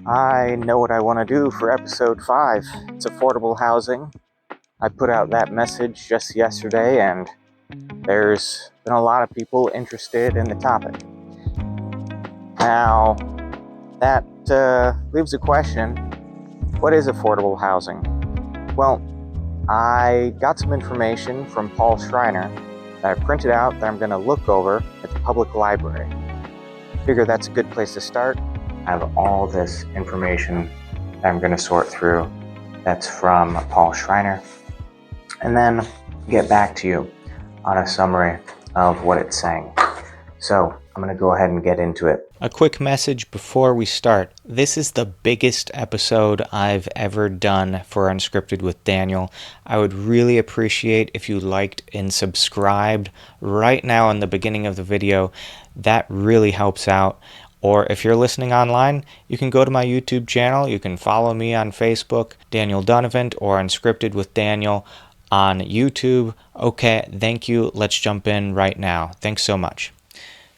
I know what I want to do for episode 5. It's affordable housing. I put out that message just yesterday, and there's been a lot of people interested in the topic. Now, that leaves a question. What is affordable housing? Well, I got some information from Paul Schreiner that I printed out that I'm going to look over at the public library. Figure that's a good place to start. I have all this information that I'm going to sort through. That's from Paul Schreiner. And then get back to you on a summary of what it's saying. So I'm going to go ahead and get into it. A quick message before we start. This is the biggest episode I've ever done for Unscripted with Daniel. I would really appreciate if you liked and subscribed right now in the beginning of the video. That really helps out. Or if you're listening online, you can go to my YouTube channel. You can follow me on Facebook, Daniel Donovan, or Unscripted with Daniel on YouTube. Okay, thank you. Let's jump in right now. Thanks so much.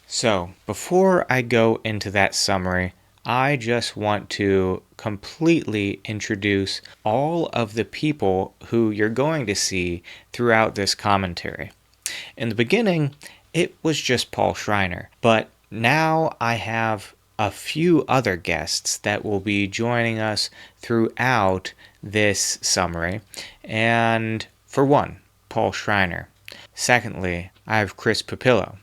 So, before I go into that summary, I just want to completely introduce all of the people who you're going to see throughout this commentary. In the beginning, it was just Paul Schreiner, but now I have a few other guests that will be joining us throughout this summary. And for one, Paul Schreiner. Secondly, I have Chris Pupillo.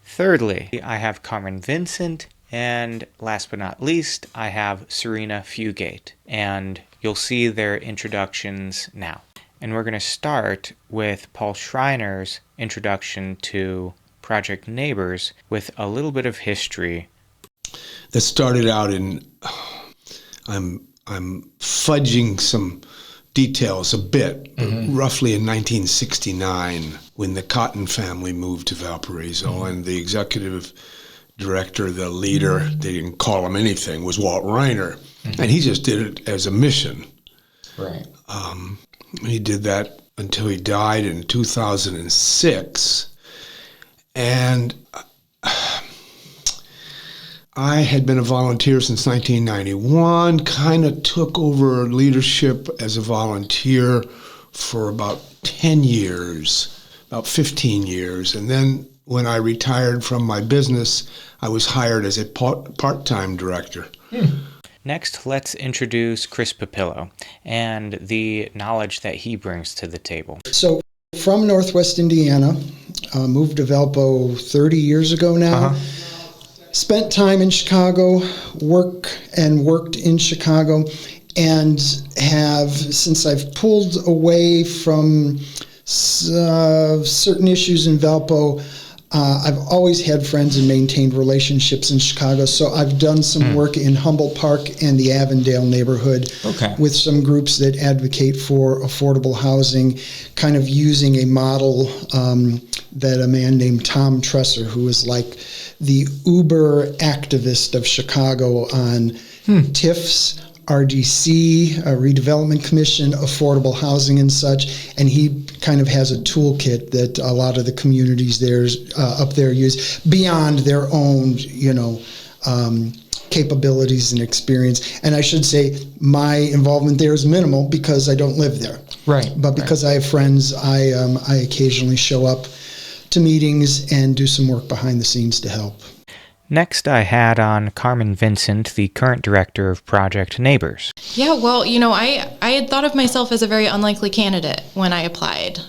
Thirdly, I have Carmen Vincent, and last but not least, I have Serena Fugate, and you'll see their introductions now. And we're going to start with Paul Schreiner's introduction to Project Neighbors with a little bit of history. That started out in, I'm fudging some details a bit, roughly in 1969, when the Cotton family moved to Valparaiso, and the executive director, the leader, they didn't call him anything, was Walt Reiner, and he just did it as a mission. Right. He did that until he died in 2006, and I had been a volunteer since 1991, kind of took over leadership as a volunteer for about 10 years, about 15 years. And then when I retired from my business, I was hired as a part-time director. Next, let's introduce Chris Pupillo and the knowledge that he brings to the table. So, from Northwest Indiana, moved to Valpo 30 years ago now. Spent time in Chicago, worked in Chicago, and have, since I've pulled away from certain issues in Valpo, I've always had friends and maintained relationships in Chicago. So I've done some work in Humboldt Park and the Avondale neighborhood with some groups that advocate for affordable housing, kind of using a model that a man named Tom Tresser, who is like the uber activist of Chicago on TIFs, RDC, Redevelopment Commission, affordable housing and such, and he kind of has a toolkit that a lot of the communities up there use beyond their own, capabilities and experience. And I should say my involvement there is minimal because I don't live there. Right. But because I have friends, I occasionally show up to meetings and do some work behind the scenes to help. Next, I had on Carmen Vincent, the current director of Project Neighbors. Yeah, well, I had thought of myself as a very unlikely candidate when I applied,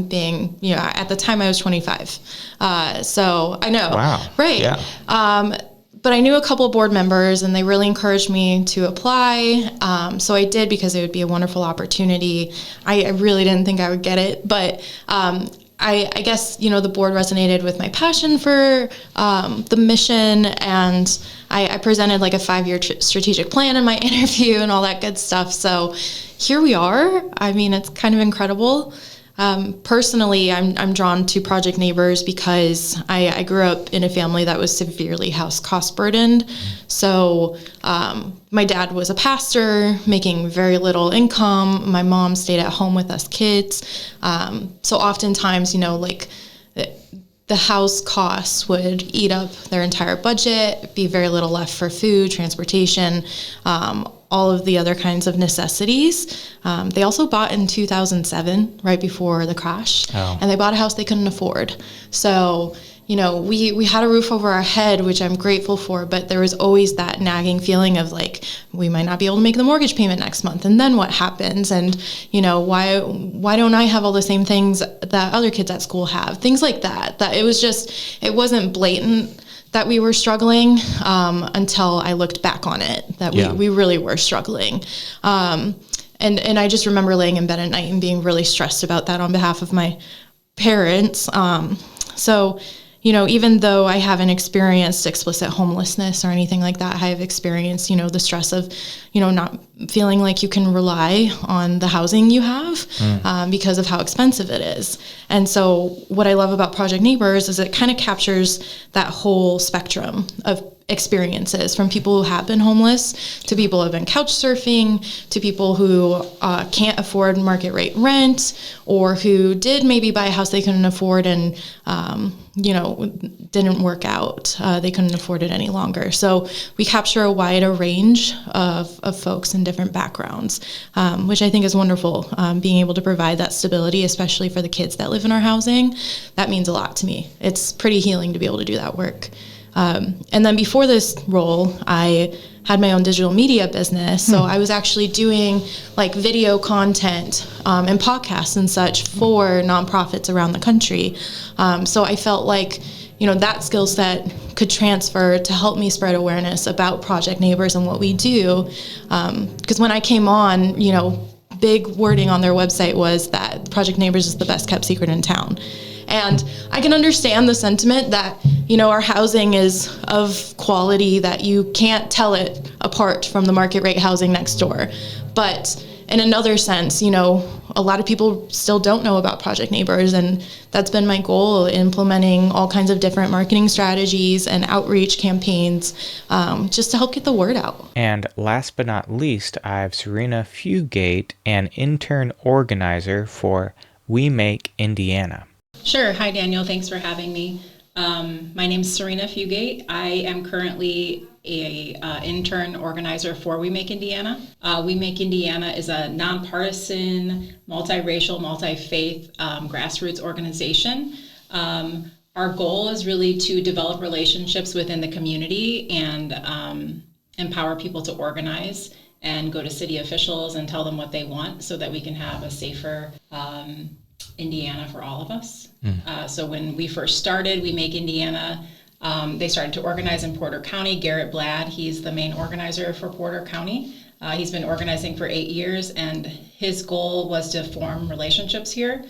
being, at the time I was 25. So I know. Wow. Right. Yeah. But I knew a couple of board members, and they really encouraged me to apply. So I did, because it would be a wonderful opportunity. I really didn't think I would get it, but I guess, the board resonated with my passion for the mission, and I presented like a 5-year strategic plan in my interview and all that good stuff. So here we are. I mean, it's kind of incredible. Personally, I'm drawn to Project Neighbors because I grew up in a family that was severely house cost burdened. So my dad was a pastor making very little income. My mom stayed at home with us kids. So oftentimes, the house costs would eat up their entire budget, be very little left for food, transportation, all of the other kinds of necessities. They also bought in 2007, right before the crash, and they bought a house they couldn't afford. So, we had a roof over our head, which I'm grateful for, but there was always that nagging feeling of like, we might not be able to make the mortgage payment next month, and then what happens? And, why don't I have all the same things that other kids at school have? Things like that. That it wasn't blatant that we were struggling until I looked back on it, that we really were struggling. And I just remember laying in bed at night and being really stressed about that on behalf of my parents. So, even though I haven't experienced explicit homelessness or anything like that, I have experienced, the stress of, not feeling like you can rely on the housing you have because of how expensive it is. And so what I love about Project Neighbors is it kind of captures that whole spectrum of experiences, from people who have been homeless to people who have been couch surfing to people who can't afford market rate rent, or who did maybe buy a house they couldn't afford and didn't work out. They couldn't afford it any longer. So we capture a wider range of folks in different backgrounds, which I think is wonderful. Being able to provide that stability, especially for the kids that live in our housing, that means a lot to me. It's pretty healing to be able to do that work. And then before this role, I had my own digital media business. So I was actually doing like video content and podcasts and such for nonprofits around the country. So I felt like, that skill set could transfer to help me spread awareness about Project Neighbors and what we do. Because when I came on, big wording on their website was that Project Neighbors is the best kept secret in town. And I can understand the sentiment that, our housing is of quality that you can't tell it apart from the market rate housing next door. But in another sense, a lot of people still don't know about Project Neighbors, and that's been my goal, implementing all kinds of different marketing strategies and outreach campaigns just to help get the word out. And last but not least, I have Serena Fugate, an intern organizer for We Make Indiana. Sure. Hi, Daniel. Thanks for having me. My name is Serena Fugate. I am currently a intern organizer for We Make Indiana. We Make Indiana is a nonpartisan, multiracial, multi-faith grassroots organization. Our goal is really to develop relationships within the community and empower people to organize and go to city officials and tell them what they want so that we can have a safer Indiana for all of us. So when we first started We Make Indiana, they started to organize in Porter County. Garrett Bladd, he's the main organizer for Porter County. He's been organizing for 8 years, and his goal was to form relationships here.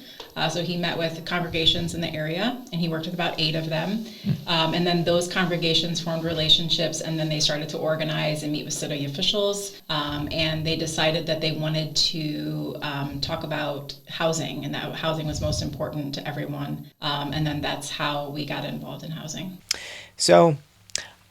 So he met with congregations in the area, and he worked with about 8 of them. And then those congregations formed relationships, and then they started to organize and meet with city officials. And they decided that they wanted to talk about housing, and that housing was most important to everyone. And then that's how we got involved in housing. So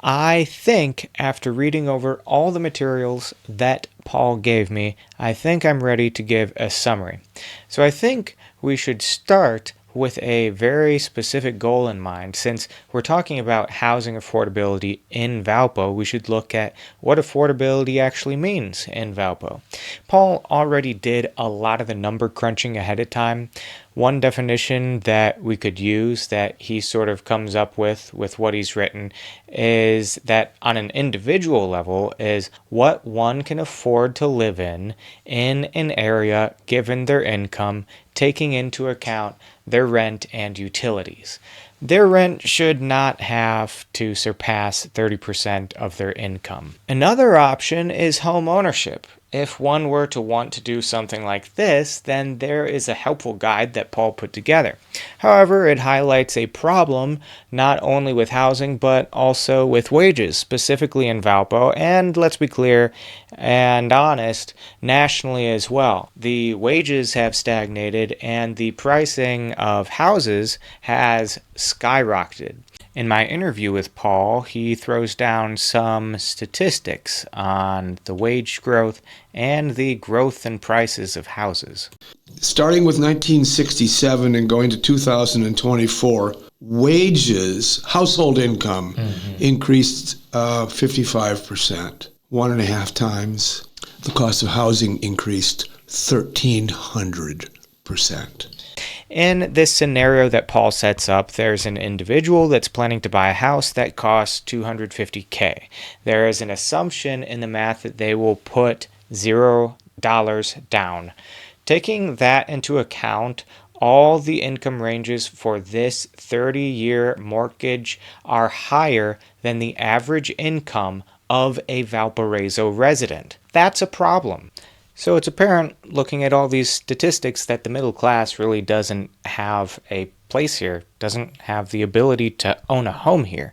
I think after reading over all the materials that Paul gave me, I think I'm ready to give a summary. So I think we should start with a very specific goal in mind. Since we're talking about housing affordability in Valpo, we should look at what affordability actually means in Valpo. Paul already did a lot of the number crunching ahead of time. One definition that we could use that he sort of comes up with what he's written is that on an individual level is what one can afford to live in an area given their income, taking into account their rent and utilities. Their rent should not have to surpass 30% of their income. Another option is home ownership. If one were to want to do something like this, then there is a helpful guide that Paul put together. However, it highlights a problem not only with housing, but also with wages, specifically in Valpo, and let's be clear and honest, nationally as well. The wages have stagnated and the pricing of houses has skyrocketed. In my interview with Paul, he throws down some statistics on the wage growth and the growth in prices of houses. Starting with 1967 and going to 2024, wages, household income, increased 55%, 1.5 times. The cost of housing increased 1,300%. In this scenario that Paul sets up, there's an individual that's planning to buy a house that costs $250K. There is an assumption in the math that they will put $0 down. Taking that into account, all the income ranges for this 30-year mortgage are higher than the average income of a Valparaiso resident. That's a problem. So it's apparent, looking at all these statistics, that the middle class really doesn't have a place here, doesn't have the ability to own a home here.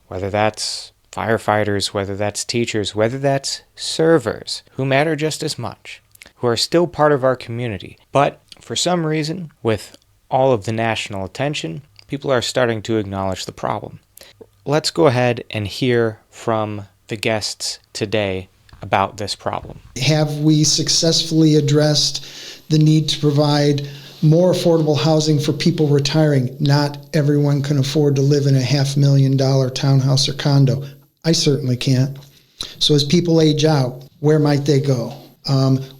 Whether that's firefighters, whether that's teachers, whether that's servers, who matter just as much, who are still part of our community. But for some reason, with all of the national attention, people are starting to acknowledge the problem. Let's go ahead and hear from the guests today about this problem. Have we successfully addressed the need to provide more affordable housing for people retiring? Not everyone can afford to live in a $500,000 townhouse or condo. I certainly can't. So as people age out, where might they go?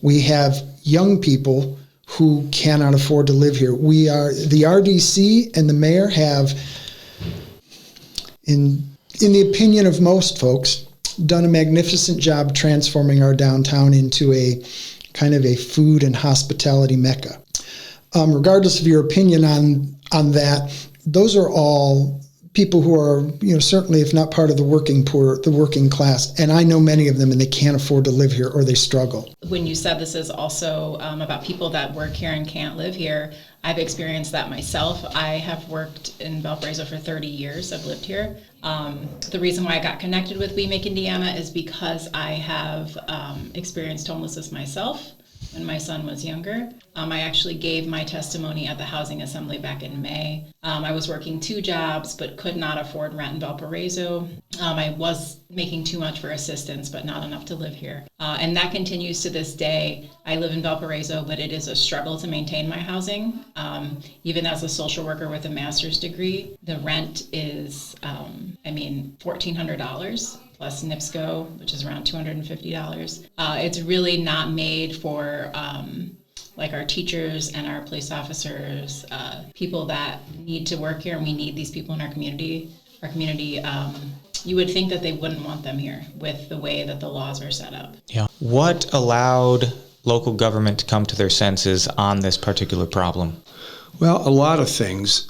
We have young people who cannot afford to live here. The RDC and the mayor have, in the opinion of most folks, done a magnificent job transforming our downtown into a kind of a food and hospitality mecca. Regardless of your opinion on that, those are all people who are, certainly if not part of the working poor, the working class. And I know many of them, and they can't afford to live here or they struggle. When you said this is also about people that work here and can't live here, I've experienced that myself. I have worked in Valparaiso for 30 years. I've lived here. The reason why I got connected with We Make Indiana is because I have experienced homelessness myself when my son was younger. I actually gave my testimony at the Housing Assembly back in May. I was working 2 jobs but could not afford rent in Valparaiso. I was making too much for assistance but not enough to live here. And that continues to this day. I live in Valparaiso, but it is a struggle to maintain my housing. Even as a social worker with a master's degree, the rent is, $1,400. Plus NIPSCO, which is around $250. It's really not made for like our teachers and our police officers, people that need to work here, and we need these people in our community. You would think that they wouldn't want them here with the way that the laws are set up. Yeah. What allowed local government to come to their senses on this particular problem? Well, a lot of things.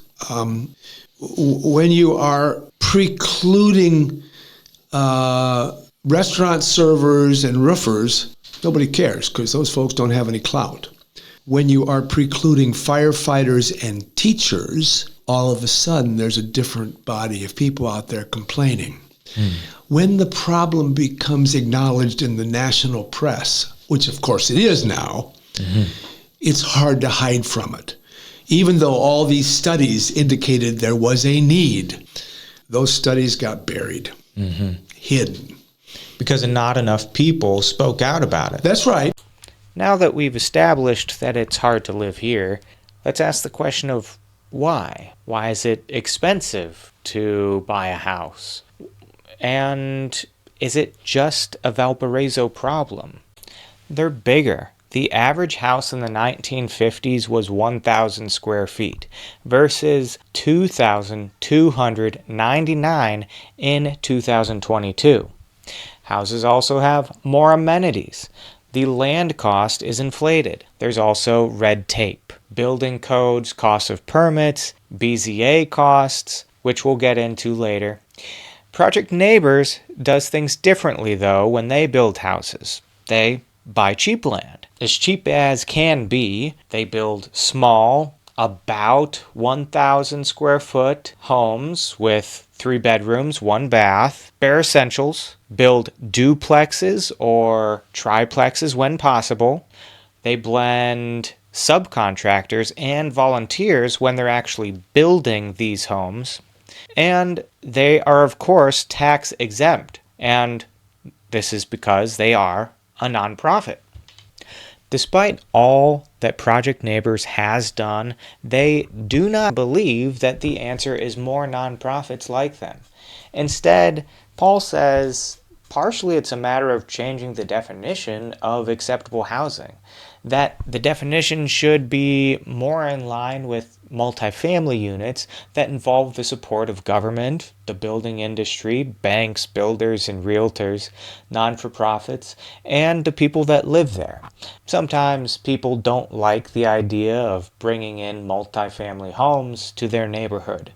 When you are precluding restaurant servers and roofers, nobody cares because those folks don't have any clout. When you are precluding firefighters and teachers, all of a sudden there's a different body of people out there complaining. When the problem becomes acknowledged in the national press, which of course it is now, it's hard to hide from it. Even though all these studies indicated there was a need, those studies got buried. Hidden. Because not enough people spoke out about it. That's right. Now that we've established that it's hard to live here, let's ask the question of why. Why is it expensive to buy a house? And is it just a Valparaiso problem? They're bigger. The average house in the 1950s was 1,000 square feet versus 2,299 in 2022. Houses also have more amenities. The land cost is inflated. There's also red tape, building codes, cost of permits, BZA costs, which we'll get into later. Project Neighbors does things differently, though, when they build houses. They buy cheap land. As cheap as can be, they build small, about 1,000 square foot homes with 3 bedrooms, 1 bath, bare essentials, build duplexes or triplexes when possible. They blend subcontractors and volunteers when they're actually building these homes. And they are, of course, tax exempt. And this is because they are a nonprofit. Despite all that Project Neighbors has done, they do not believe that the answer is more nonprofits like them. Instead, Paul says partially it's a matter of changing the definition of acceptable housing, that the definition should be more in line with multifamily units that involve the support of government, the building industry, banks, builders, and realtors, non-for-profits, and the people that live there. Sometimes people don't like the idea of bringing in multifamily homes to their neighborhood.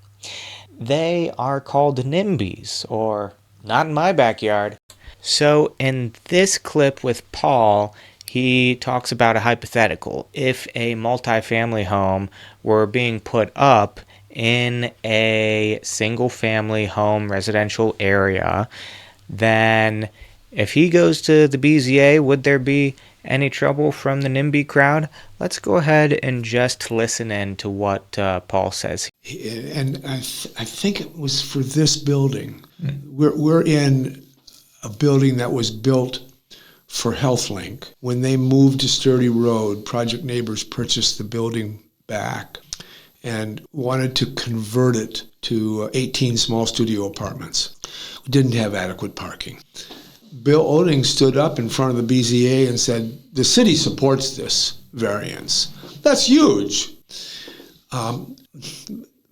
They are called NIMBYs, or not in my backyard. So in this clip with Paul, he talks about a hypothetical. If a multifamily home were being put up in a single-family home residential area, then if he goes to the BZA, would there be any trouble from the NIMBY crowd? Let's go ahead and just listen in to what Paul says. And I think it was for this building. We're in a building that was built for HealthLink. When they moved to Sturdy Road, Project Neighbors purchased the building back and wanted to convert it to 18 small studio apartments. We didn't have adequate parking. Bill Oding stood up in front of the BZA and said, the city supports this variance. That's huge.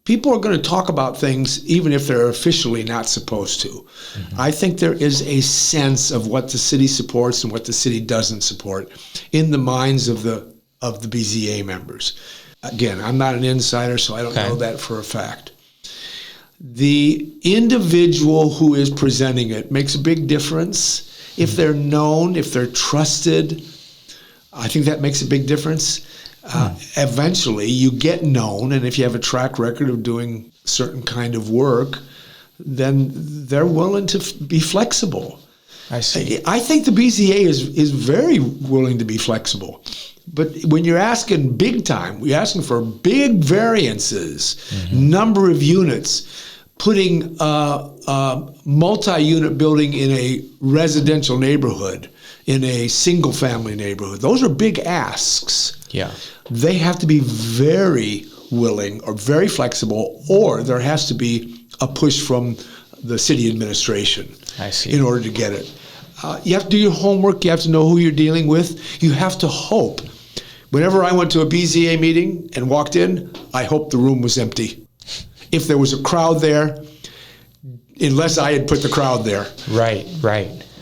People are going to talk about things even if they're officially not supposed to. Mm-hmm. I think there is a sense of what the city supports and what the city doesn't support in the minds of the BZA members. Again, I'm not an insider, so I don't know that for a fact. The individual who is presenting it makes a big difference. If they're known, if they're trusted, I think that makes a big difference. Eventually, you get known, and if you have a track record of doing certain kind of work, then they're willing to be flexible. I see. I think the BZA is very willing to be flexible. But when you're asking big time, you're asking for big variances, number of units, putting a multi-unit building in a residential neighborhood, in a single-family neighborhood, those are big asks. Yeah. They have to be very willing or very flexible, or there has to be a push from the city administration in order to get it. You have to do your homework. You have to know who you're dealing with. You have to hope. Whenever I went to a BZA meeting and walked in, I hoped the room was empty. If there was a crowd there, unless I had put the crowd there. Right.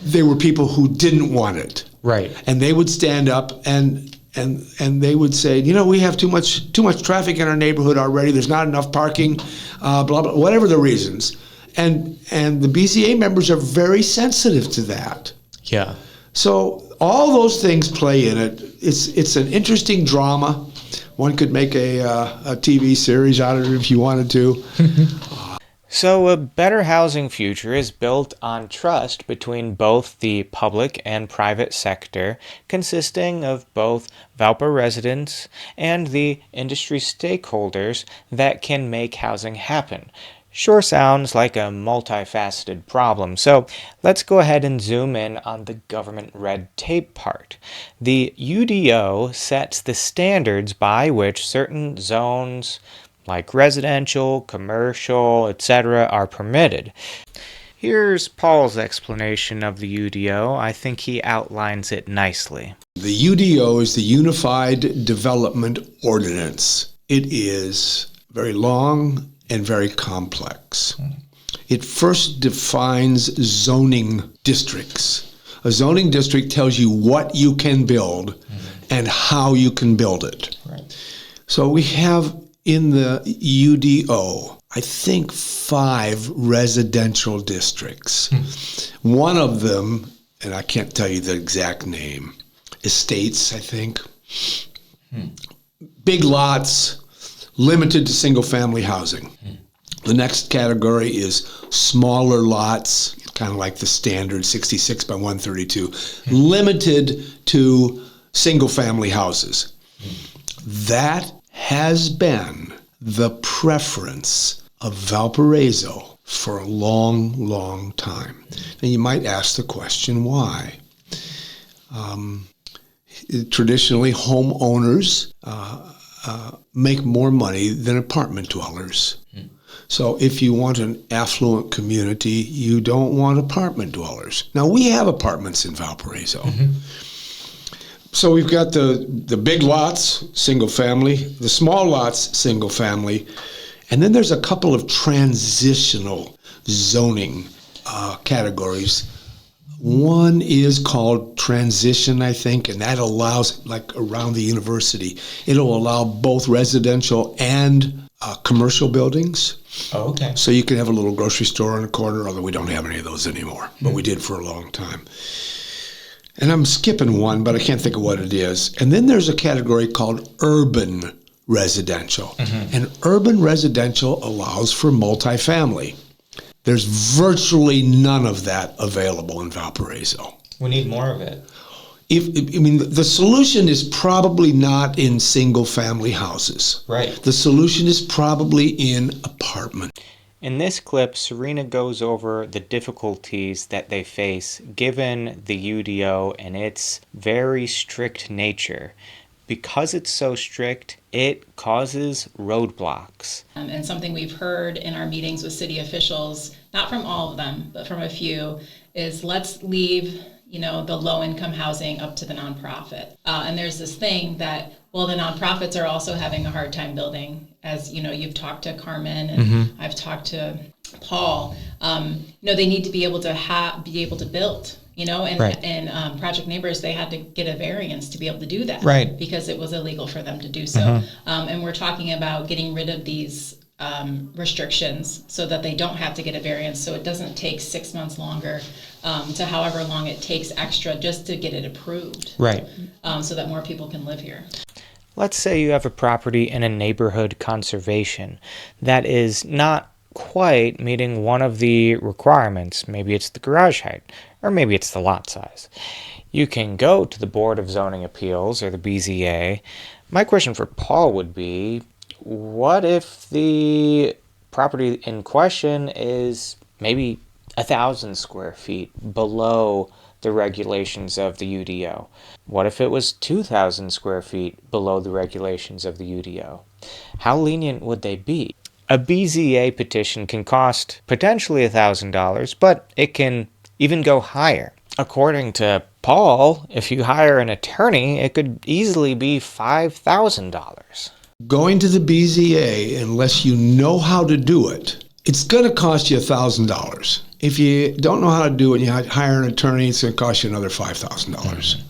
There were people who didn't want it. Right. And they would stand up and they would say, we have too much traffic in our neighborhood already. There's not enough parking, blah, blah, whatever the reasons. And the BZA members are very sensitive to that. Yeah. So all those things play in it. It's an interesting drama. One could make a TV series out of it if you wanted to. So a better housing future is built on trust between both the public and private sector, consisting of both Valpo residents and the industry stakeholders that can make housing happen. Sure sounds like a multifaceted problem, so let's go ahead and zoom in on the government red tape part. The UDO sets the standards by which certain zones, like residential, commercial, etc., are permitted. Here's Paul's explanation of the UDO. I think he outlines it nicely. The UDO is the Unified Development Ordinance. It is very long and very complex. It first defines zoning districts. A zoning district tells you what you can build and how you can build it. Right. So we have in the UDO, I think 5 residential districts. One of them, and I can't tell you the exact name, estates, I think. Big lots, limited to single-family housing. The next category is smaller lots, kind of like the standard 66 by 132, limited to single-family houses. That has been the preference of Valparaiso for a long, long time. And you might ask the question, why? Traditionally, homeowners make more money than apartment dwellers. So if you want an affluent community, you don't want apartment dwellers. Now, we have apartments in Valparaiso. So we've got the big lots, single family, the small lots, single family, and then there's a couple of transitional zoning categories. One is called transition, I think, and that allows, like around the university, it'll allow both residential and commercial buildings. Oh, okay. So you can have a little grocery store on the corner, although we don't have any of those anymore, but we did for a long time. And I'm skipping one, but I can't think of what it is. And then there's a category called urban residential. And urban residential allows for multifamily. There's virtually none of that available in Valparaiso. We need more of it. The solution is probably not in single-family houses. Right. The solution is probably in apartment. In this clip, Serena goes over the difficulties that they face given the UDO and its very strict nature. Because it's so strict, it causes roadblocks. And something we've heard in our meetings with city officials, not from all of them, but from a few, is let's leave the low-income housing up to the nonprofit. And there's this thing that, well, the nonprofits are also having a hard time building. As you've talked to Carmen and I've talked to Paul. They need to be able to build. And Project Neighbors, they had to get a variance to be able to do that, right? Because it was illegal for them to do so. And we're talking about getting rid of these restrictions so that they don't have to get a variance, so it doesn't take 6 months longer to however long it takes extra just to get it approved, right? So that more people can live here. Let's say you have a property in a neighborhood conservation that is not quite meeting one of the requirements. Maybe it's the garage height, or maybe it's the lot size. You can go to the Board of Zoning Appeals, or the BZA. My question for Paul would be, what if the property in question is maybe 1,000 square feet below the regulations of the UDO? What if it was 2,000 square feet below the regulations of the UDO? How lenient would they be? A BZA petition can cost potentially $1,000, but it can even go higher. According to Paul, if you hire an attorney, it could easily be $5,000. Going to the BZA, unless you know how to do it, it's going to cost you $1,000. If you don't know how to do it and you hire an attorney, it's going to cost you another $5,000.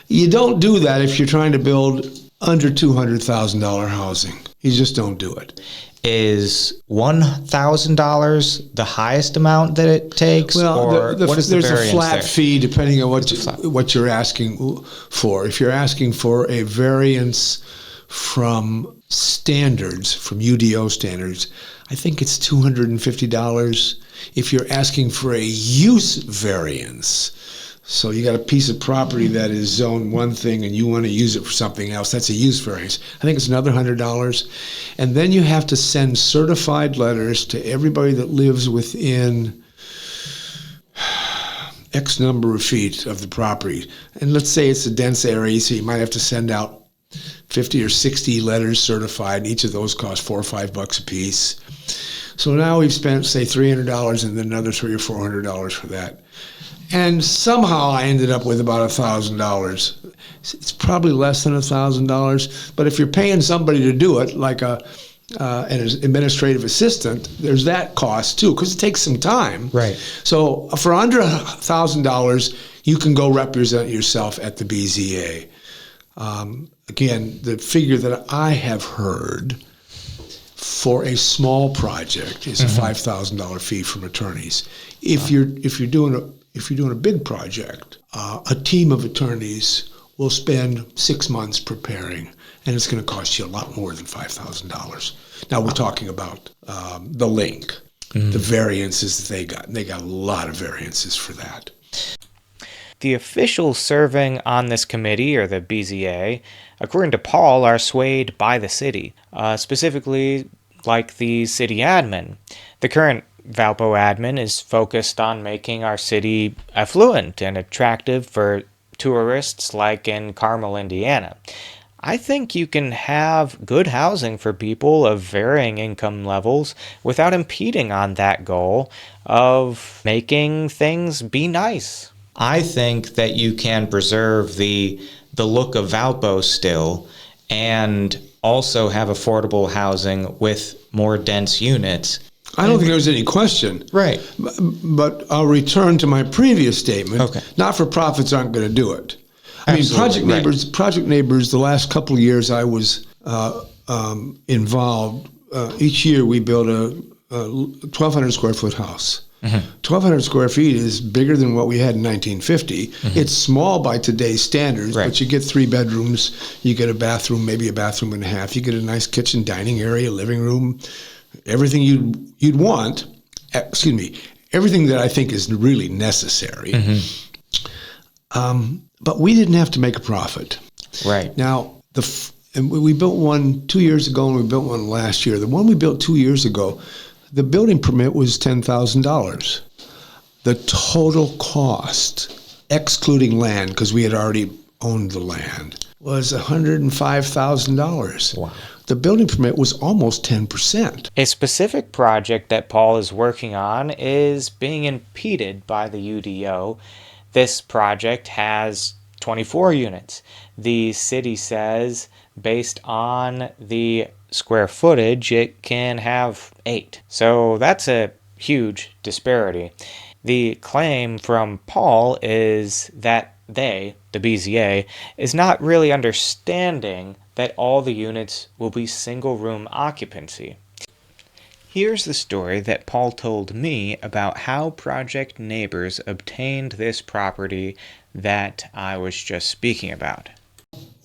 You don't do that if you're trying to build under $200,000 housing. You just don't do it. Is $1,000 the highest amount that it takes? Well, or what is the there's a flat there? fee depending on what you're asking for. If you're asking for a variance from standards, from UDO standards, I think it's $250. If you're asking for a use variance, so you got a piece of property that is zoned one thing and you want to use it for something else, that's a use variance. I think it's another $100. And then you have to send certified letters to everybody that lives within X number of feet of the property. And let's say it's a dense area, so you might have to send out 50 or 60 letters certified, and each of those cost $4 or $5 a piece. So now we've spent, say, $300 and then another $300 or $400 for that. And somehow I ended up with about $1,000. It's probably less than $1,000, but if you're paying somebody to do it, like an administrative assistant, there's that cost too, because it takes some time. Right. So for under $1,000, you can go represent yourself at the BZA. Again, the figure that I have heard for a small project is a $5,000 fee from attorneys. If you're doing a big project, a team of attorneys will spend 6 months preparing, and it's going to cost you a lot more than $5,000. Now we're talking about the link, the variances that they got. And they got a lot of variances for that. The officials serving on this committee, or the BZA, according to Paul, are swayed by the city, specifically like the city admin. The current Valpo admin is focused on making our city affluent and attractive for tourists like in Carmel, Indiana. I think you can have good housing for people of varying income levels without impeding on that goal of making things be nice. I think that you can preserve the look of Valpo still and also have affordable housing with more dense units. I don't think there's any question. Right. But I'll return to my previous statement. Okay. Not-for-profits aren't going to do it. I mean, Absolutely, Project Neighbors, the last couple of years I was involved, each year we build a 1,200 square foot house. 1,200 square feet is bigger than what we had in 1950. It's small by today's standards, Right. but you get 3 bedrooms, you get a bathroom, maybe a bathroom and a half, you get a nice kitchen, dining area, living room, everything you'd want. Everything that I think is really necessary. But we didn't have to make a profit. Right. Now, and we built one 2 years ago, and we built one last year. The one we built 2 years ago, the building permit was $10,000. The total cost, excluding land, because we had already owned the land, was $105,000. Wow. The building permit was almost 10%. A specific project that Paul is working on is being impeded by the UDO. This project has 24 units. The city says, based on the square footage, it can have 8. So that's a huge disparity. The claim from Paul is that they, the BZA, is not really understanding that all the units will be single-room occupancy. Here's the story that Paul told me about how Project Neighbors obtained this property that I was just speaking about.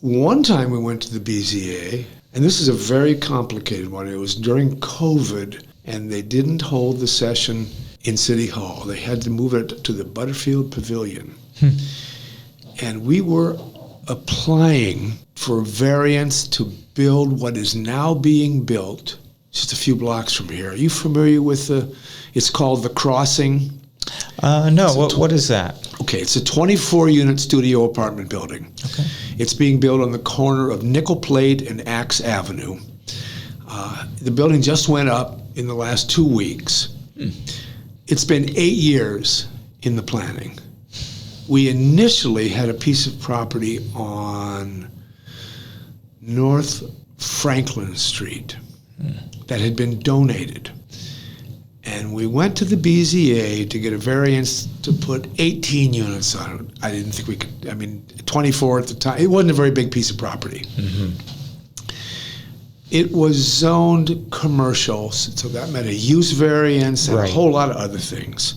One time we went to the BZA, and this is a very complicated one. It was during COVID, and they didn't hold the session in City Hall. They had to move it to the Butterfield Pavilion. And we were applying for variance to build what is now being built just a few blocks from here. Are you familiar with it's called The Crossing? No, what is that? Okay, it's a 24-unit studio apartment building. Okay. It's being built on the corner of Nickel Plate and Axe Avenue. The building just went up in the last 2 weeks. It's been 8 years in the planning. We initially had a piece of property on North Franklin Street that had been donated. And we went to the BZA to get a variance to put 18 units on it. I didn't think we could, 24 at the time. It wasn't a very big piece of property. It was zoned commercial, so that meant a use variance and a whole lot of other things.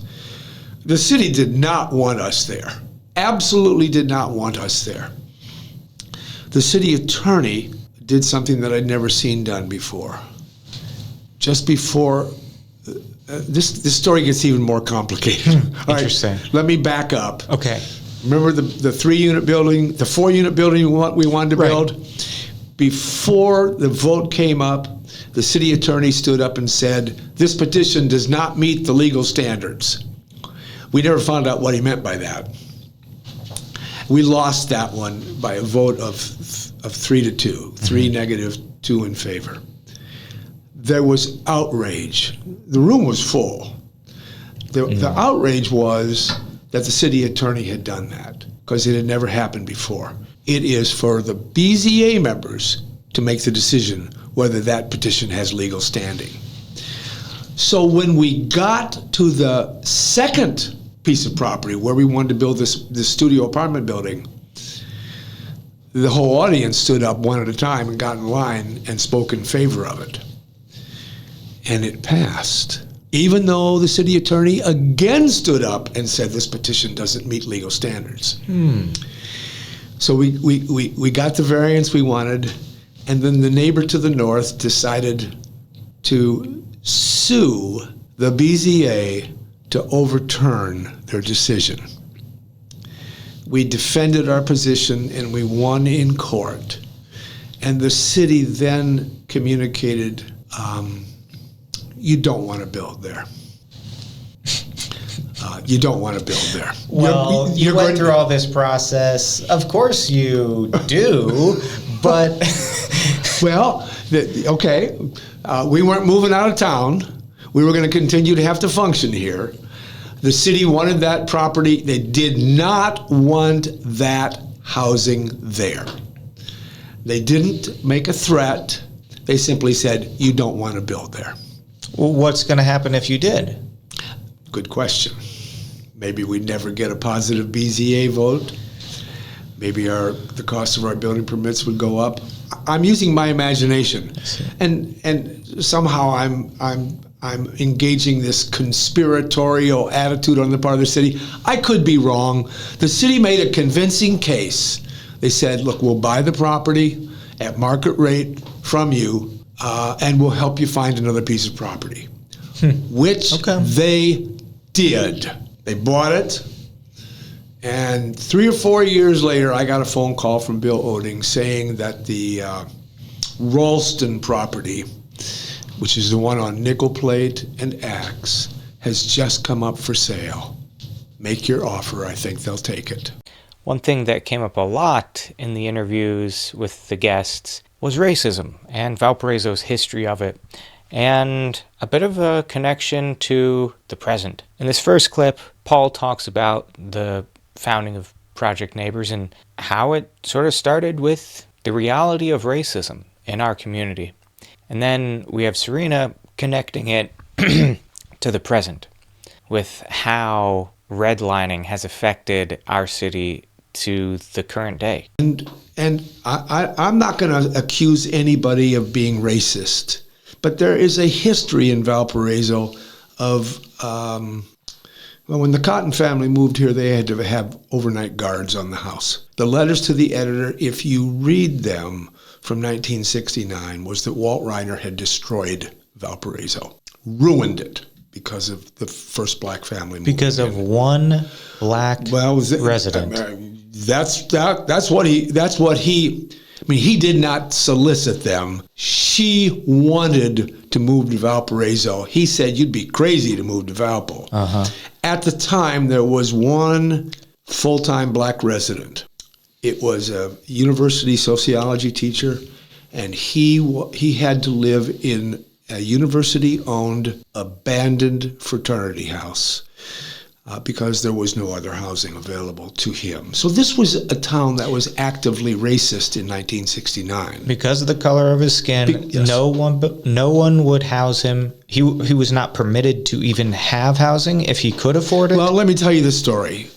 The city did not want us there. Absolutely did not want us there. The city attorney did something that I'd never seen done before. Just before, this story gets even more complicated. All Interesting. right, let me back up. Okay. Remember the 3-unit building, the 4-unit building we wanted to build? Before the vote came up, the city attorney stood up and said, "This petition does not meet the legal standards." We never found out what he meant by that. We lost that one by a vote of 3-2, 3 negative, 2 in favor. There was outrage. The room was full. The outrage was that the city attorney had done that because it had never happened before. It is for the BZA members to make the decision whether that petition has legal standing. So when we got to the second piece of property where we wanted to build this studio apartment building, the whole audience stood up one at a time and got in line and spoke in favor of it. And it passed, even though the city attorney again stood up and said this petition doesn't meet legal standards. So we got the variance we wanted, and then the neighbor to the north decided to sue the BZA to overturn their decision. We defended our position and we won in court. And the city then communicated, you don't want to build there. you don't want to build there. Well, you went through all this process. Of course you do, but... Well, okay, we weren't moving out of town. We were going to continue to have to function here. The city wanted that property. They did not want that housing there. They didn't make a threat. They simply said, you don't want to build there. Well, what's going to happen if you did? Good question. Maybe we'd never get a positive BZA vote. Maybe the cost of our building permits would go up. I'm using my imagination, and somehow I'm engaging this conspiratorial attitude on the part of the city. I could be wrong. The city made a convincing case. They said, look, we'll buy the property at market rate from you, and we'll help you find another piece of property, which they did. They bought it, and 3 or 4 years later, I got a phone call from Bill Oding saying that the Ralston property, which is the one on Nickel Plate and Axe, has just come up for sale. Make your offer. I think they'll take it. One thing that came up a lot in the interviews with the guests was racism and Valparaiso's history of it, and a bit of a connection to the present. In this first clip, Paul talks about the founding of Project Neighbors and how it sort of started with the reality of racism in our community. And then we have Serena connecting it to the present with how redlining has affected our city to the current day. And I'm not going to accuse anybody of being racist, but there is a history in Valparaiso of, when the Cotton family moved here, they had to have overnight guards on the house. The letters to the editor, if you read them from 1969, was that Walt Schreiner had destroyed Valparaiso, ruined it because of the first black family moving Because of one black resident. That's what he. I mean, he did not solicit them. She wanted to move to Valparaiso. He said, you'd be crazy to move to Valpo. At the time, there was one full-time black resident. It was a university sociology teacher, and he had to live in a university-owned, abandoned fraternity house because there was no other housing available to him. So this was a town that was actively racist in 1969. Because of the color of his skin, yes. no one would house him. He was not permitted to even have housing if he could afford it. Well, let me tell you the story.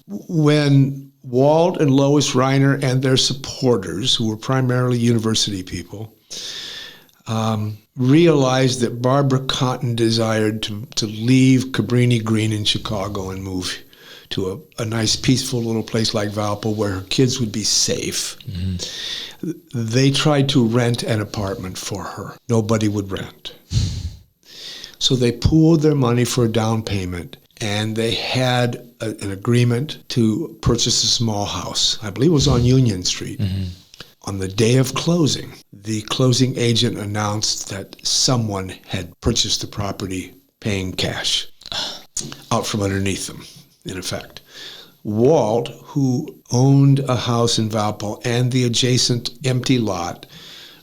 When Walt and Lois Schreiner and their supporters, who were primarily university people, realized that Barbara Cotton desired to leave Cabrini Green in Chicago and move to a nice, peaceful little place like Valpo where her kids would be safe. Mm-hmm. They tried to rent an apartment for her. Nobody would rent. So they pooled their money for a down payment, and they had an agreement to purchase a small house. I believe it was on Union Street. Mm-hmm. On the day of closing, the closing agent announced that someone had purchased the property paying cash out from underneath them, in effect. Walt, who owned a house in Valpo and the adjacent empty lot,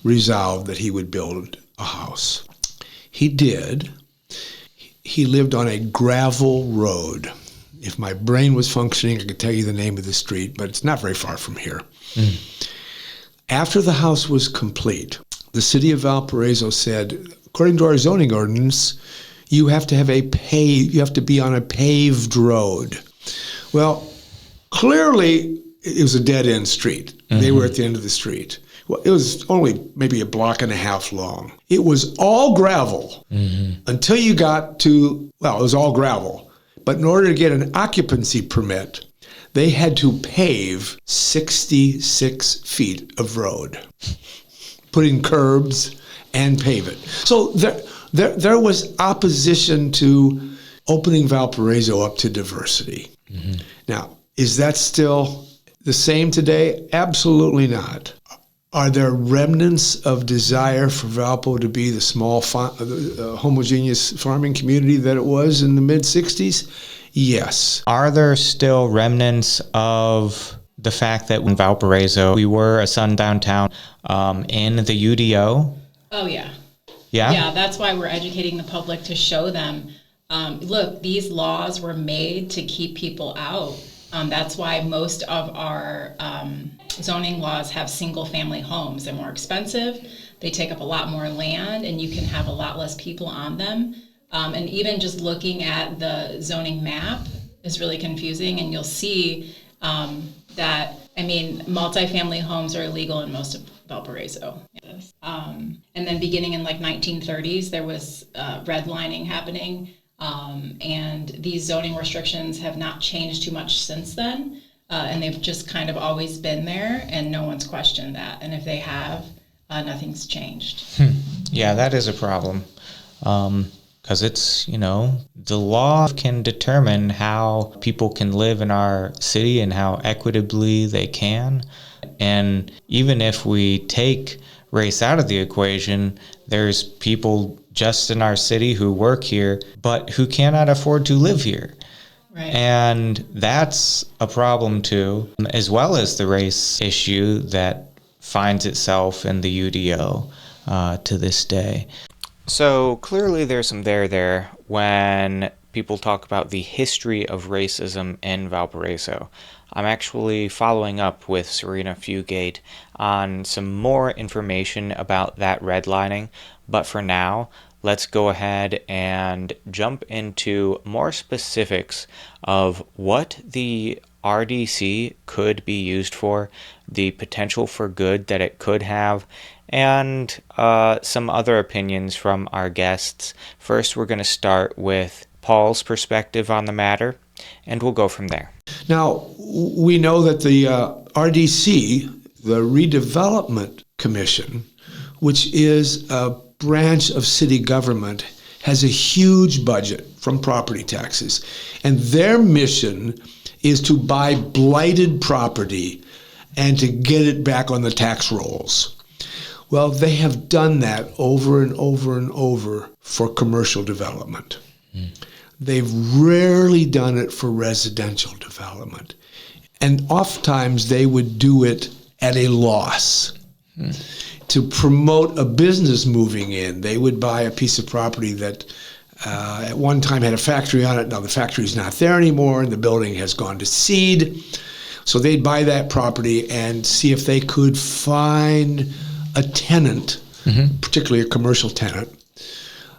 resolved that he would build a house. He did. He lived on a gravel road. If my brain was functioning, I could tell you the name of the street, but it's not very far from here. Mm. After the house was complete, the city of Valparaiso said, according to our zoning ordinance, you have to be on a paved road. Well, clearly it was a dead-end street. Mm-hmm. They were at the end of the street. Well, it was only maybe a block and a half long. It was all gravel until you got to, well, it was all gravel. But in order to get an occupancy permit, they had to pave 66 feet of road, put in curbs and pave it. So there was opposition to opening Valparaiso up to diversity. Mm-hmm. Now, is that still the same today? Absolutely not. Are there remnants of desire for Valpo to be the small homogeneous farming community that it was in the mid-'60s? Yes. Are there still remnants of the fact that in Valparaiso, we were a sundown town in the UDO? Oh, yeah. Yeah? Yeah, that's why we're educating the public to show them, look, these laws were made to keep people out. That's why most of our zoning laws have single-family homes. They're more expensive. They take up a lot more land, and you can have a lot less people on them. And even just looking at the zoning map is really confusing, and you'll see that, multifamily homes are illegal in most of Valparaiso. Yes. And then beginning in 1930s, there was redlining happening, and these zoning restrictions have not changed too much since then, and they've just kind of always been there, and no one's questioned that. And if they have, nothing's changed. Yeah, that is a problem. Because it's, the law can determine how people can live in our city and how equitably they can. And even if we take race out of the equation, there's people just in our city who work here, but who cannot afford to live here. Right. And that's a problem too, as well as the race issue that finds itself in the UDO to this day. So clearly there's some there when people talk about the history of racism in Valparaiso. I'm actually following up with Serena Fugate on some more information about that redlining, but for now, let's go ahead and jump into more specifics of what the RDC could be used for, the potential for good that it could have, and some other opinions from our guests. First, we're going to start with Paul's perspective on the matter, and we'll go from there. Now, we know that the RDC, the Redevelopment Commission, which is a branch of city government, has a huge budget from property taxes. And their mission is to buy blighted property and to get it back on the tax rolls. Well, they have done that over and over and over for commercial development. They've rarely done it for residential development. And oftentimes they would do it at a loss. To promote a business moving in, they would buy a piece of property that at one time had a factory on it. Now the factory's not there anymore and the building has gone to seed. So they'd buy that property and see if they could find a tenant, particularly a commercial tenant,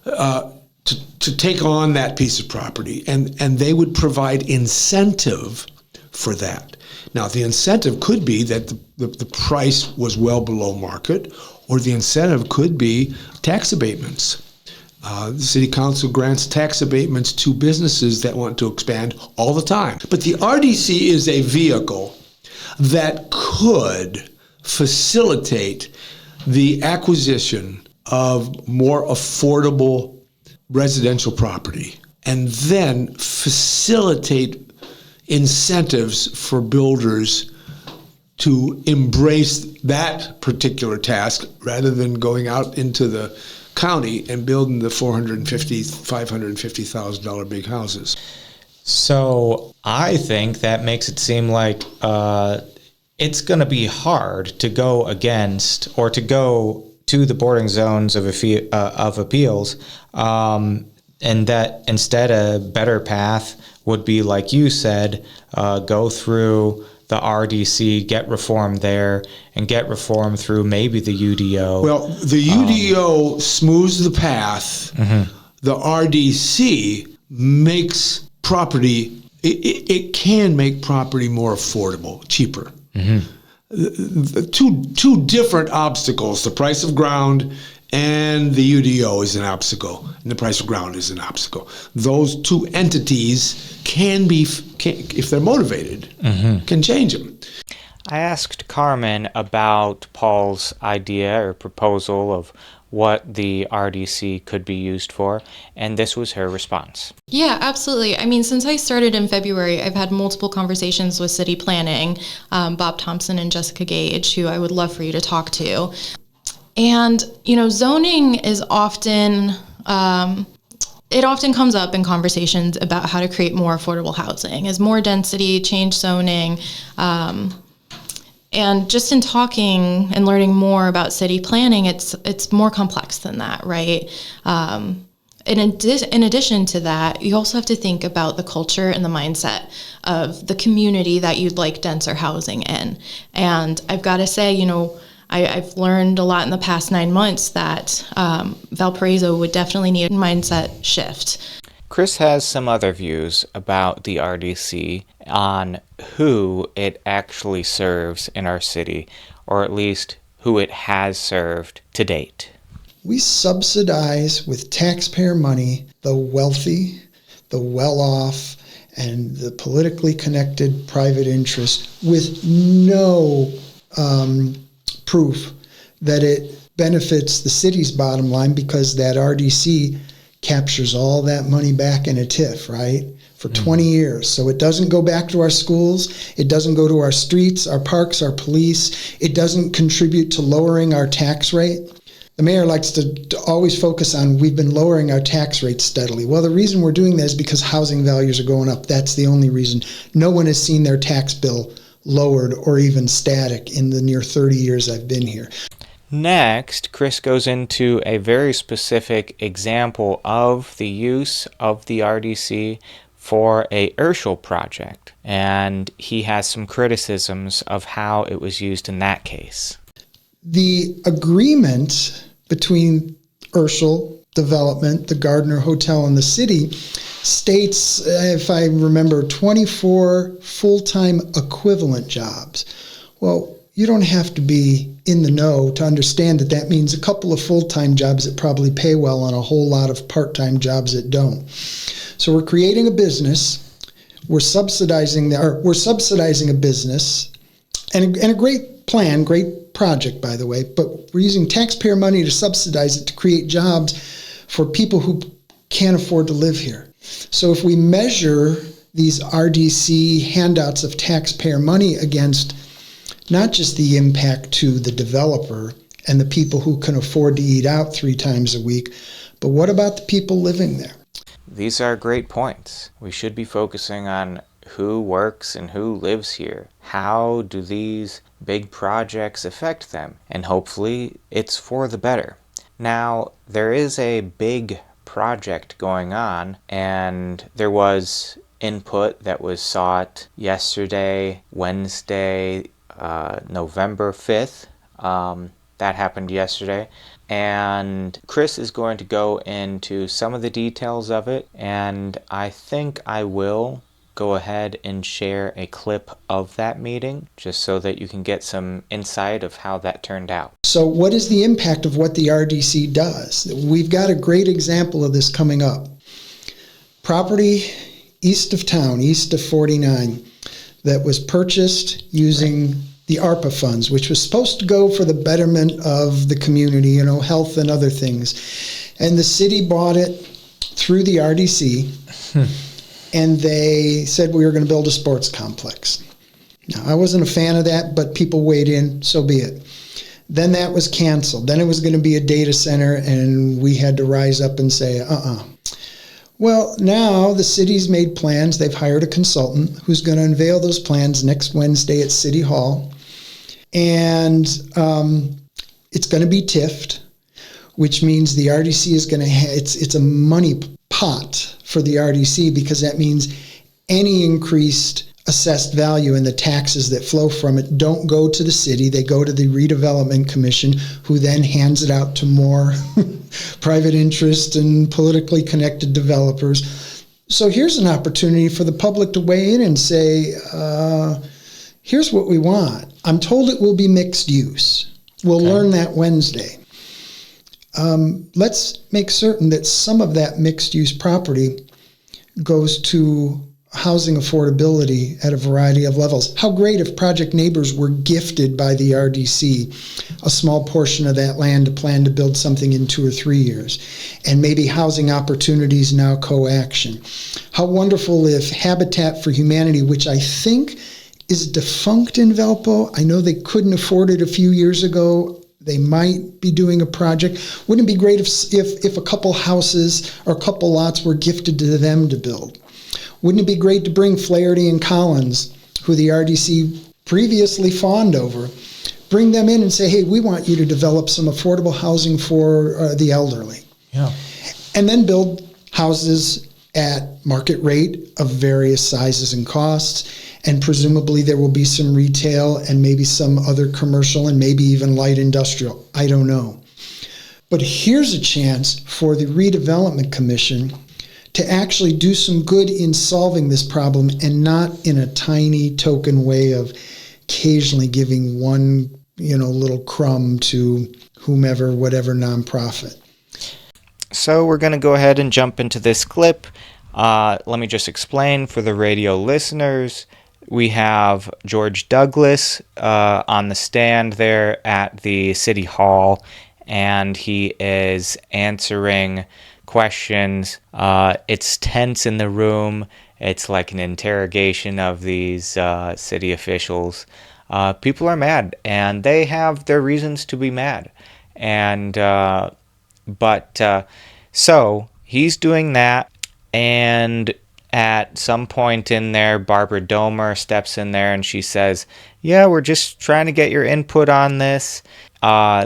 to take on that piece of property. And they would provide incentive for that. Now, the incentive could be that the price was well below market, or the incentive could be tax abatements. The city council grants tax abatements to businesses that want to expand all the time. But the RDC is a vehicle that could facilitate the acquisition of more affordable residential property and then facilitate incentives for builders to embrace that particular task rather than going out into the county and building the $450,000, $550,000 big houses. So I think that makes it seem like it's going to be hard to go against or to go to the bordering zones of appeals, and that instead a better path would be, like you said, go through the RDC, get reform there, and get reform through maybe the UDO. Well, the UDO smooths the path. The RDC makes property, it can make property more affordable, cheaper. The two different obstacles, the price of ground and the UDO is an obstacle, and the price of ground is an obstacle. Those two entities can if they're motivated, can change them. I asked Carmen about Paul's idea or proposal of what the RDC could be used for, and this was her response. Yeah, absolutely. I mean, since I started in February, I've had multiple conversations with city planning, Bob Thompson and Jessica Gage, who I would love for you to talk to. And, zoning is often it often comes up in conversations about how to create more affordable housing, as more density, change zoning, and just in talking and learning more about city planning, it's more complex than that, right? In addition to that, you also have to think about the culture and the mindset of the community that you'd like denser housing in. And I've got to say, I've learned a lot in the past 9 months that Valparaiso would definitely need a mindset shift. Chris has some other views about the RDC on who it actually serves in our city, or at least who it has served to date. We subsidize with taxpayer money the wealthy, the well-off, and the politically connected private interest with no proof that it benefits the city's bottom line, because that RDC captures all that money back in a TIF, right? For 20 years. So it doesn't go back to our schools. It doesn't go to our streets, our parks, our police. It doesn't contribute to lowering our tax rate. The mayor likes to always focus on, we've been lowering our tax rate steadily. Well, the reason we're doing that is because housing values are going up. That's the only reason. No one has seen their tax bill lowered or even static in the near 30 years I've been here. Next, Chris goes into a very specific example of the use of the RDC for a Urschel project, and he has some criticisms of how it was used in that case. The agreement between Urschel Development, the Gardner Hotel, and the city states, if I remember, 24 full-time equivalent jobs. Well, you don't have to be in the know to understand that that means a couple of full-time jobs that probably pay well and a whole lot of part-time jobs that don't. So we're creating a business, we're subsidizing a business, and a great plan, great project, by the way, but we're using taxpayer money to subsidize it to create jobs for people who can't afford to live here. So if we measure these RDC handouts of taxpayer money against not just the impact to the developer and the people who can afford to eat out 3 times a week, but what about the people living there? These are great points. We should be focusing on who works and who lives here. How do these big projects affect them? And hopefully it's for the better. Now, there is a big project going on, and there was input that was sought yesterday, Wednesday, November 5th. That happened yesterday. And Chris is going to go into some of the details of it, and I think I will go ahead and share a clip of that meeting just so that you can get some insight of how that turned out. So what is the impact of what the RDC does? We've got a great example of this coming up. Property east of town, east of 49, that was purchased using the ARPA funds, which was supposed to go for the betterment of the community, health and other things. And the city bought it through the RDC. And they said we were going to build a sports complex. Now, I wasn't a fan of that, but people weighed in, so be it. Then that was canceled. Then it was going to be a data center, and we had to rise up and say, Well, now the city's made plans. They've hired a consultant who's going to unveil those plans next Wednesday at City Hall. And it's going to be TIF'd, which means the RDC is going to have, it's a money pot for the RDC, because that means any increased assessed value and the taxes that flow from it don't go to the city. They go to the Redevelopment Commission, who then hands it out to more private interest and politically connected developers. So here's an opportunity for the public to weigh in and say, here's what we want. I'm told it will be mixed use. We'll learn that Wednesday. Let's make certain that some of that mixed-use property goes to housing affordability at a variety of levels. How great if Project Neighbors were gifted by the RDC a small portion of that land to plan to build something in 2 or 3 years, and maybe Housing Opportunities Now co-action. How wonderful if Habitat for Humanity, which I think is defunct in Valpo. I know they couldn't afford it a few years ago. They might be doing a project. Wouldn't it be great if a couple houses or a couple lots were gifted to them to build? Wouldn't it be great to bring Flaherty and Collins, who the RDC previously fawned over, bring them in and say, hey, we want you to develop some affordable housing for the elderly. Yeah. And then build houses at market rate of various sizes and costs. And presumably there will be some retail and maybe some other commercial and maybe even light industrial. I don't know. But here's a chance for the Redevelopment Commission to actually do some good in solving this problem, and not in a tiny token way of occasionally giving one, little crumb to whomever, whatever nonprofit. So we're going to go ahead and jump into this clip. Let me just explain for the radio listeners. We have George Douglas on the stand there at the City Hall, and he is answering questions. It's tense in the room. It's like an interrogation of these city officials. People are mad, and they have their reasons to be mad. And so he's doing that, and at some point in there, Barbara Domer steps in there and she says, yeah, we're just trying to get your input on this.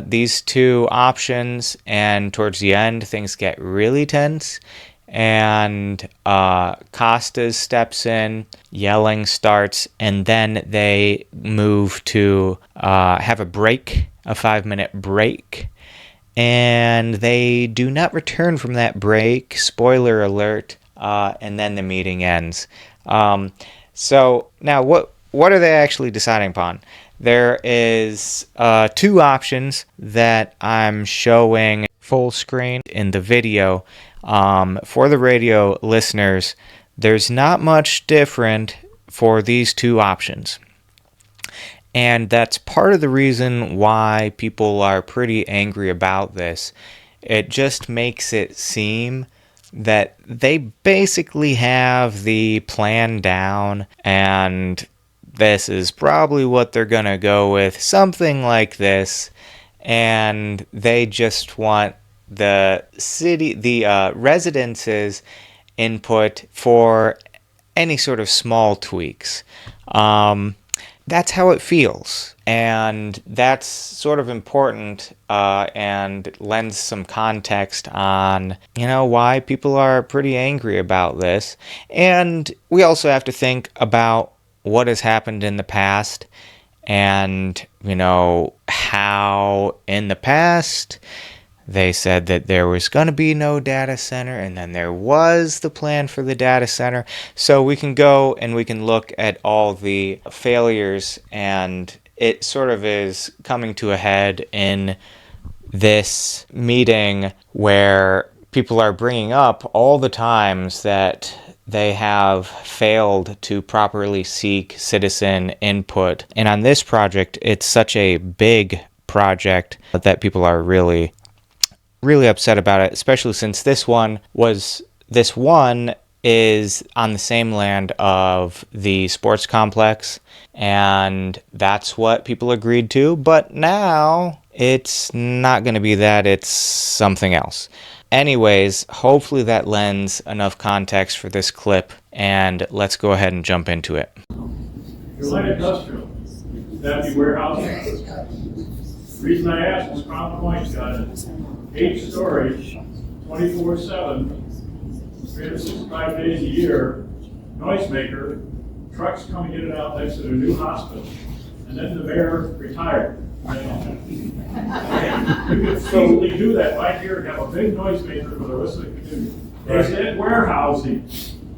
These two options, and towards the end, things get really tense. And Costas steps in, yelling starts, and then they move to have a break, a 5-minute break. And they do not return from that break, spoiler alert, and then the meeting ends. So now what are they actually deciding upon? There is 2 options that I'm showing full screen in the video. For the radio listeners, there's not much different for these 2 options. And that's part of the reason why people are pretty angry about this. It just makes it seem that they basically have the plan down, and this is probably what they're going to go with, something like this. And they just want the residences' input for any sort of small tweaks. That's how it feels, and that's sort of important and lends some context on, why people are pretty angry about this. And we also have to think about what has happened in the past, and, how in the past they said that there was going to be no data center, and then there was the plan for the data center. So we can go and we can look at all the failures, and it sort of is coming to a head in this meeting where people are bringing up all the times that they have failed to properly seek citizen input. And on this project, it's such a big project that people are really upset about it, especially since this one is on the same land of the sports complex, and that's what people agreed to. But now it's not going to be that, it's something else. Anyways, hopefully that lends enough context for this clip, and let's go ahead and jump into it. Your light industrial, that'd be warehousing. The reason I asked is Crown Point's got it. 8 storage, 24/7, 365 days a year, noisemaker, trucks coming in and out next to their new hospital, and then the mayor retired. You could easily do that right here and have a big noisemaker for the rest of the community. Is it warehousing?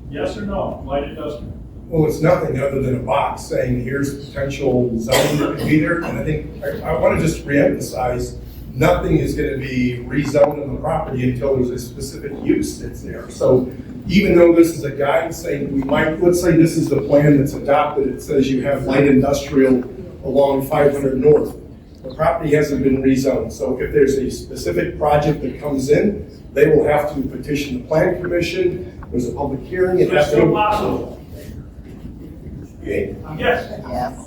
Yes or no? Light industrial. Well, it's nothing other than a box saying here's potential zoning that could be there. And I think I want to just reemphasize, nothing is going to be rezoned on the property until there's a specific use that's there. So even though this is a guide saying let's say this is the plan that's adopted, it says you have light industrial along 500 North. The property hasn't been rezoned. So if there's a specific project that comes in, they will have to petition the plan commission. There's a public hearing. It's still possible. Okay. Yes.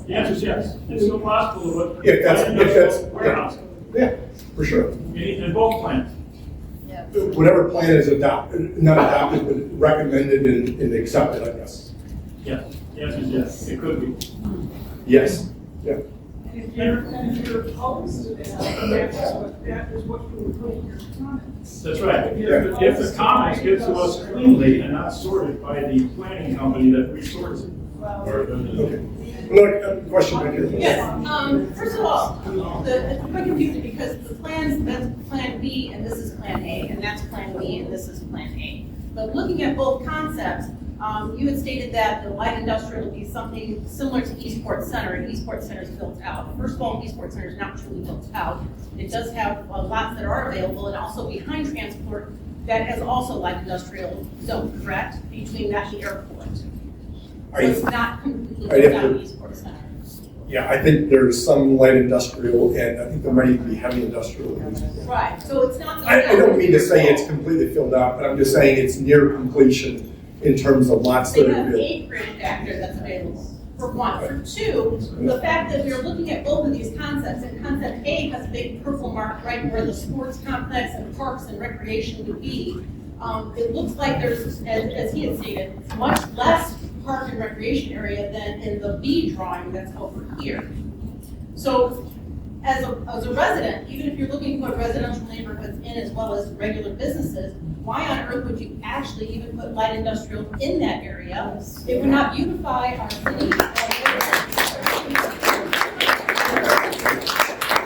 The answer is yes. It's still possible to put If that's warehousing. Yeah, for sure. In both plans. Whatever plan is adopted, not adopted, but recommended and accepted, I guess. Yes, yes, yes, it could be. Yes, yeah. And if you're opposed to that is what you would put in your comments. That's right. If the comments get to us cleanly and not sorted by the planning company that resorts it. Okay. Another question back here. Yes, first of all, it's quite confusing because the plans, that's Plan B and this is Plan A, and that's Plan B and this is Plan A. But looking at both concepts, you had stated that the light industrial would be something similar to Eastport Center, and Eastport Center is built out. First of all, Eastport Center is not truly built out. It does have lots that are available, and also behind transport, that has also light industrial zone, correct? Between that and the airport. So it's not completely built out in Eastport Center. Yeah, I think there's some light industrial, and I think there might even be heavy industrial. Right, so it's not. I don't mean to say it's completely filled out, but I'm just saying it's near completion in terms of lots that They are have available. acreage back there that's available, for one. For two, the fact that we're looking at both of these concepts, and concept A has a big purple mark right where the sports complex and parks and recreation would be. It looks like there's, as he had stated, much less park and recreation area than in the B drawing that's over here. So as a resident, even if you're looking to put residential neighborhoods in as well as regular businesses, why on earth would you actually even put light industrial in that area? It would not beautify our city.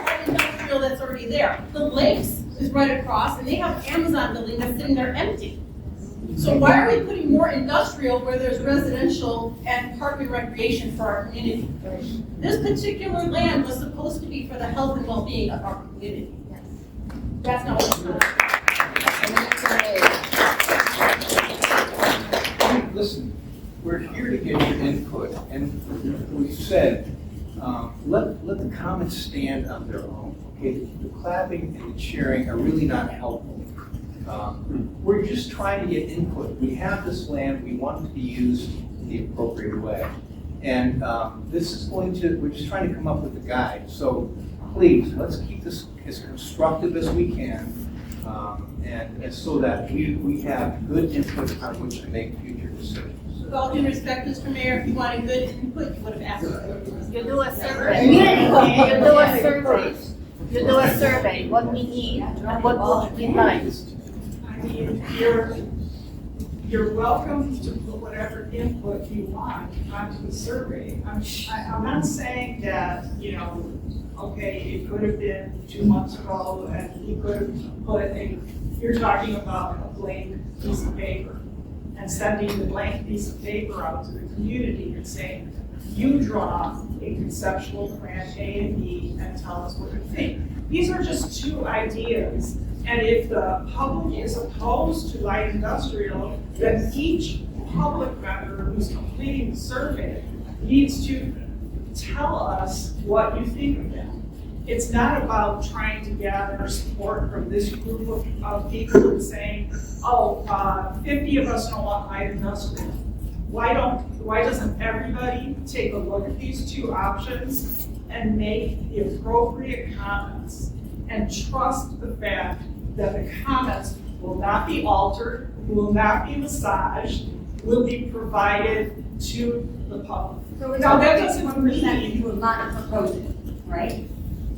Light industrial that's already there. The Lakes is right across, and they have an Amazon building that's sitting there empty. So why are we putting more industrial where there's residential and park and recreation for our community? This particular land was supposed to be for the health and well-being of our community. That's not what it's for. Listen, we're here to get your input, and we said, let the comments stand on their own. Okay, the clapping and the cheering are really not helpful. We're just trying to get input. We have this land, we want it to be used in the appropriate way. And this is we're just trying to come up with a guide. So please, let's keep this as constructive as we can, and so that we have good input on which to make future decisions. With all due respect, Mr. Mayor, if you wanted good input, you would have asked us. You do a survey. You do a survey. You do a survey, what we need and what we like. I mean, you're welcome to put whatever input you want onto the survey. I'm not saying that, okay, it could have been 2 months ago and you could have put you're talking about a blank piece of paper and sending the blank piece of paper out to the community and saying, you draw a conceptual plan A and B and tell us what you think. These are just two ideas. And if the public is opposed to light industrial, then each public member who's completing the survey needs to tell us what you think of that. It's not about trying to gather support from this group of people and saying, 50 of us don't want light industrial. Why doesn't everybody take a look at these two options and make the appropriate comments and trust the fact that the comments will not be altered, will not be massaged, will be provided to the public. So Now that doesn't mean you will not propose it, right?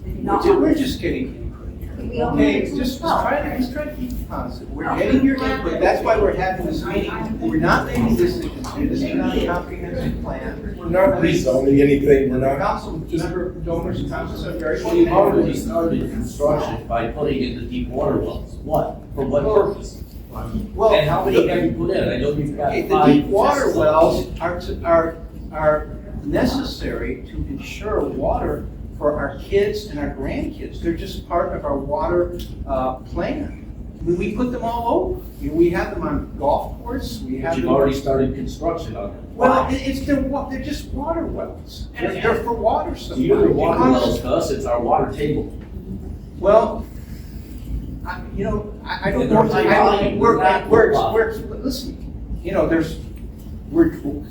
We're just getting input here. Okay, just try to keep it positive. We're getting your input. That's why we're having this meeting. We're not making decisions here. This is not a comprehensive plan. We're not rezoning anything, we're not. Council member donors, councils are very. Well, you've already started construction by putting in the deep water wells. What? For what purpose? Well, and how many have you put in? I know you've got the 5 deep water tests. wells are necessary to ensure water for our kids and our grandkids. They're just part of our water plan. We put them all over. We have them on golf courses. We have. But you've already started construction on them. Well, they're just water wells. They're for water supply. You're the water wells to us, it's our water table. Well, I don't know. Listen,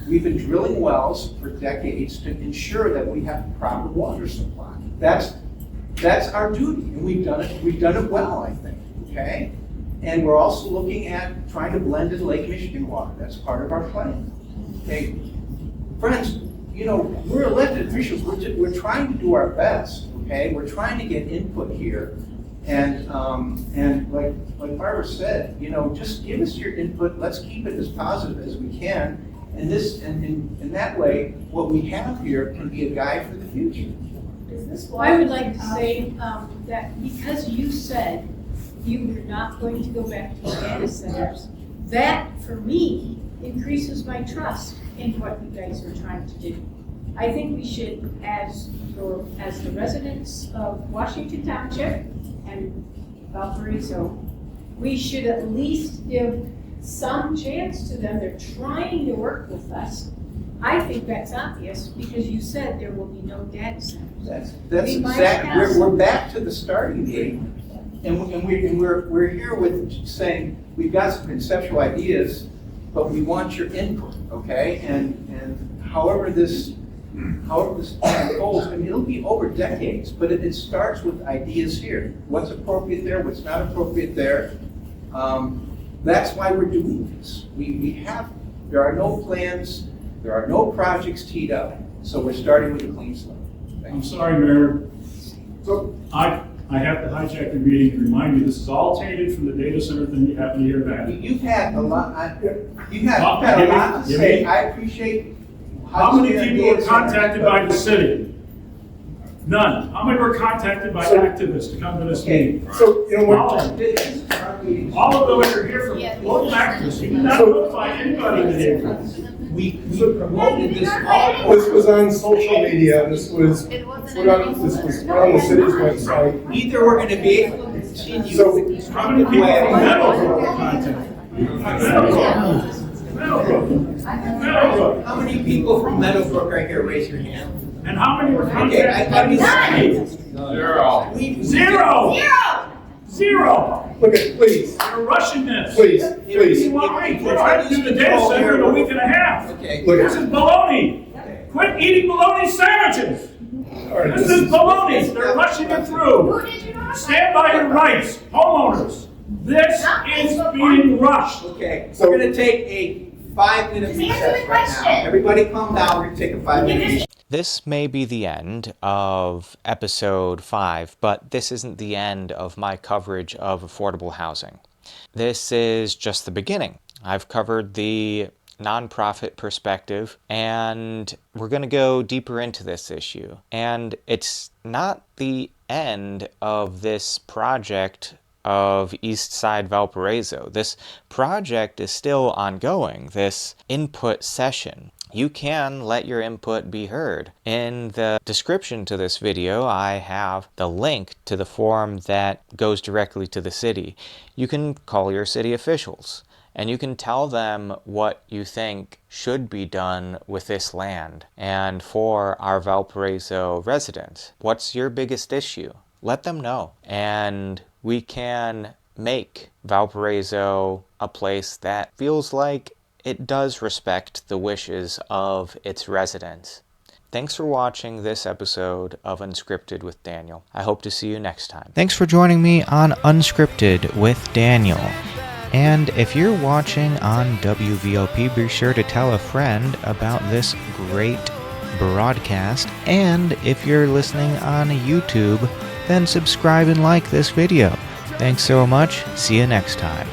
we've been drilling wells for decades to ensure that we have proper water supply. That's That's our duty, and we've done it well, I think, okay? And we're also looking at trying to blend in Lake Michigan water. That's part of our plan, okay? Friends, you know, we're elected officials. We're trying to do our best, okay? We're trying to get input here. And like Barbara said, you know, just give us your input. Let's keep it as positive as we can. And in that way, what we have here can be a guide for the future. I would like to say that because you said you were not going to go back to data centers, that for me increases my trust in what you guys are trying to do. I think we should, as the residents of Washington Township and Valparaiso, we should at least give some chance to them. They're trying to work with us. I think that's obvious because you said there will be no data centers. That's exactly. We're back to the starting gate, and we're here with saying we've got some conceptual ideas, but we want your input, okay? And however this plan unfolds, I mean, it'll be over decades, but it starts with ideas here. What's appropriate there? What's not appropriate there? That's why we're doing this. There are no plans. There are no projects teed up, so we're starting with a clean slate. I'm sorry, Mayor. So I have to hijack the meeting and remind you, this is all tainted from the data center thing you happened to hear back. You've had a lot. You've had a lot to say. I appreciate. How many people were contacted by the city? None. How many were contacted by activists to come to this meeting? So, you know what? All of them are here from local activists. You did not notify anybody in the neighborhood. We promoted this all. This was on social media. This was put on the city's website. Either we're going to be able to continue. So, how many people from Meadowbrook were contacted? Meadowbrook. How many people from Meadowbrook are here? Raise your hand. And how many were contacted by the city? Zero. Zero. Look at, please. You're rushing this. Please. We're trying to do the data center in a week and a half. Okay. This is baloney. Quit eating bologna sandwiches. This is baloney. They're rushing it through. Stand by your rights, homeowners. This is being rushed. Okay. So we're going to take a 5-minute recess right now. Everybody calm down. We're going to take a 5-minute recess. This may be the end of episode 5, but this isn't the end of my coverage of affordable housing. This is just the beginning. I've covered the nonprofit perspective, and we're going to go deeper into this issue. And it's not the end of this project of East Side Valparaiso. This project is still ongoing, this input session. You can let your input be heard. In the description to this video, I have the link to the form that goes directly to the city. You can call your city officials, and you can tell them what you think should be done with this land. And for our Valparaiso residents, what's your biggest issue? Let them know. And we can make Valparaiso a place that feels like it does respect the wishes of its residents. Thanks for watching this episode of Unscripted with Daniel. I hope to see you next time. Thanks for joining me on Unscripted with Daniel. And if you're watching on WVOP, be sure to tell a friend about this great broadcast. And if you're listening on YouTube, then subscribe and like this video. Thanks so much. See you next time.